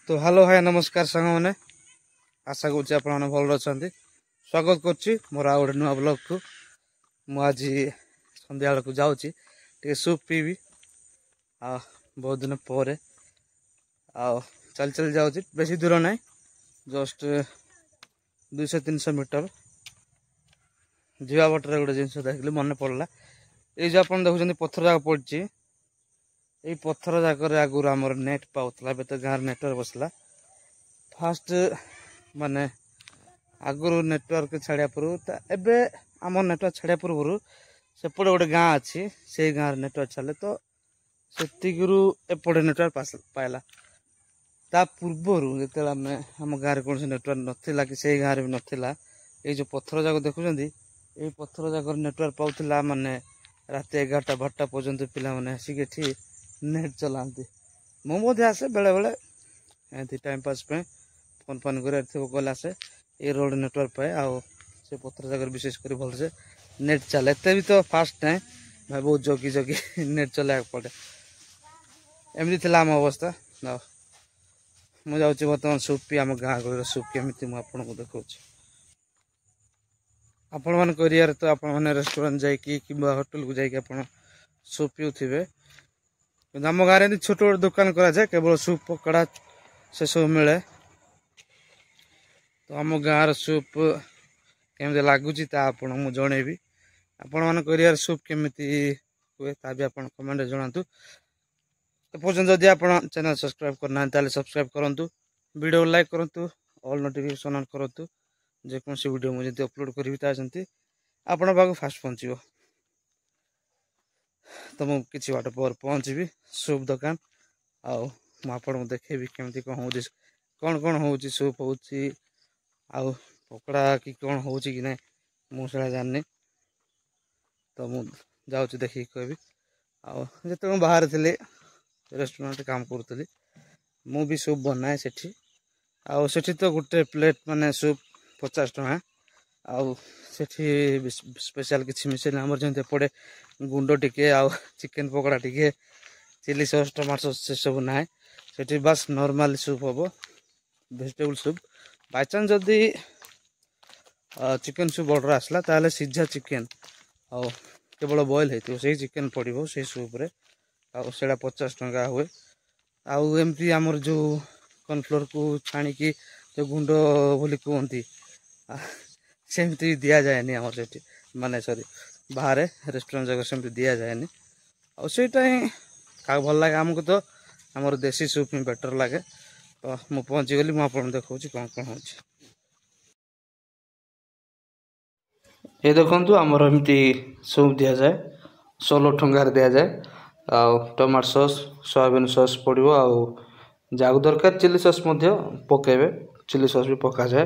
तो hello hi नमस्कार सांग मैंने आशा करुच्ची आप भल अच्छा स्वागत करुच्ची मोर आ गए नुआ ब्लॉग को मुझे संध्या को जाऊँगी टे सूप पीबी आ बहुत दिन पर चल चल जाऊँगी बेसी दूर ना जस्ट 200-300 मीटर जीवा बटर गोटे जिन देखिए मन पड़ा ये जो आप देखुं पत्थर जाक पड़ी ये पत्थर जाक आगुरी आमर नेट पाला तो गाँव नेटवर्क बसला फास्ट माने आगुरी नेटवर्क छाड़ा पूर्व एबे आम नेटवर्क छाड़ा पूर्व सेपटे गोटे गाँ अच्छी से गाँव नेटवर्क छाड़े तो सेतिकरू एपटे नेटवर्क पाइला ता पूर्वर जो आम आम गाँव में कौन नेटवर्क नाला कि से गाँव भी नाला ये जो पत्थर जाक देखुं ये पत्थर जाक नेटवर्क पाला माने रात 11-12 पर्यंत पिला माने आसिक नेट चलाती मुझे आसे बेले बेले एमती टाइम पास पे फोन फोन कर आसे ये रोड नेटवर्क पाए आउ से पत्थर जगह विशेषकर भल से नेट चले एत भी तो फास्ट ना भाई बहुत जगी जगी नेट चला पड़े एमती आम अवस्था मुझे जाऊँगी बर्तमान सूप पी आम गाँ गहर सूप केमी मुझे देखा आपण मान करियर तो आपण मैंने रेस्टोरेंट जाकि होटल को जाकि सूप पीउे आम गाँव में छोट छोट दुकान कराए केवल सूप पकड़ा से सब मिले तो आम गाँव सूप केमी लगुच मुझे जनइबी आपण मान करियर सूप केमी हुए ता भी आप कमेंट जनातु एपर्तन जदि आप चैनल सब्सक्राइब करना सब्सक्राइब करूँ वीडियो लाइक करूँ ऑल नोटिफिकेशन ऑन करूँ जेकोसी वीडियो मुझे अपलोड करी आपण पाक फास्ट पहुँचो तो मुझे किसी बाट पर पहुँची सूप दुकान आउ मुझे देखेबी केमती कौन हो कौन हो सूप हो पकड़ा कि कौन हो कि ना मुझे जानी तो मुझे जाऊँगी देखिए कहबी आते बाहर थी रेस्टोरेंट काम करूली मु भी सूप बनाए सेठी तो गोटे प्लेट माने सूप 50 टଙ୍କା आउ सेठी स्पेशल किसी मिसेल आमर जमी एपटे गुंड टिके आउ चिकेन पकड़ा टिके चिली सॉस टमाटो सॉस से सब ना सेठी बस नॉर्मल सूप हम वेजिटेबल सूप बाय चांस जदि चिकेन सूप ऑर्डर आसला ताले सीझा चिकेन आउ केवल बॉयल होती से चिकेन पड़ो से सूप रे आउ सेटा 50 टଙ୍କା हुए आउ एमती आमर जो कॉर्नफ्लोर को छाणिकी जो गुंड बोली कहती सेमती दि जाए आम से माने सॉरी बाहर रेस्टोरेंट जगह सेमती दि जाए आईटा ही क्या भल लगे आमको तो आमर देसी सूप ही बेटर लगे तो मुझे पहुँची गली मुझे देखा कौन कौन हो ये देखु आमर एमती सूप दि जाए 16 टଙ୍କା दि जाए टमाटो सॉस सोयाबीन सॉस पड़ो आउ दरकार चिली सॉस पकेबे चिली सॉस भी पका जाए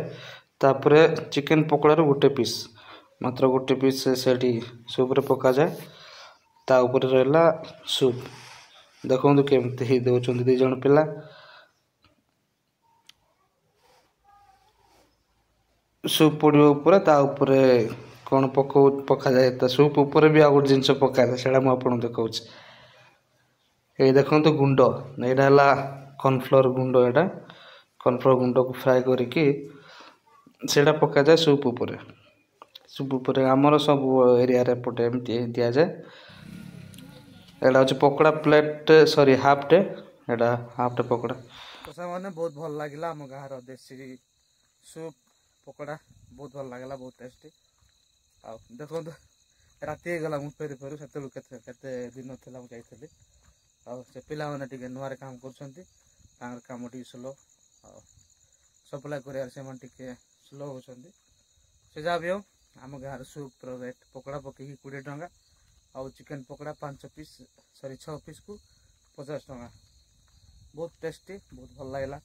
तापरे चिकेन पकड़ार गोटे पीस मात्र गोटे पीस से सूप रे पका जाए ता ऊपर रहला सूप देखो केमती दौरान 2 जन पिला सूप पड़ो ऊपर ता ऊपर कौन पका जाए तो सूप ऊपर भी आ गोटे जिनस पका जाए से मुझे देखा ये देखो गुंड यहाँ कॉर्नफ्लोर गुंड यहाँ कॉर्नफ्लोर गुंड को फ्राए करके सेटा पका जाए सूप ऊपर आमर सब एरिया रे पटे एमती दि जाए एटा हूँ पकड़ा प्लेट सॉरी हाफ टे एटा हाफ टे पकड़ा तो मैंने बहुत भल लगे आम गाँव देसी सूप पकड़ा बहुत भल लगे बहुत टेस्टी आ देखो राति गला मुझे फेरी फेरू से दिन था मुझे जाइली से पिला मैंने टे नुआ काम कर काम टे स्लो सप्लाई कर स्लो होती से जहाँ भी हो आम गाँव सूप रेट पकड़ा पकई 20 टଙ୍କା आउ चिकेन पकड़ा 5 पीस सॉरी 6 पीस को 50 टଙ୍କା बहुत टेस्टी बहुत भल लगे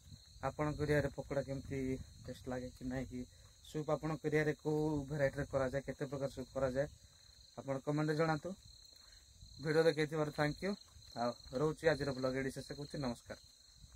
आपण करिया पकड़ा केमती टेस्ट लगे कि ना कि सूप आपण करिया को भेराइटी करा जाए केते प्रकार सूप करा जाए आपण कमेंट जनातु वीडियो देखै थैंक यू आ रोची आज ब्लॉग एडी शेष करछि नमस्कार।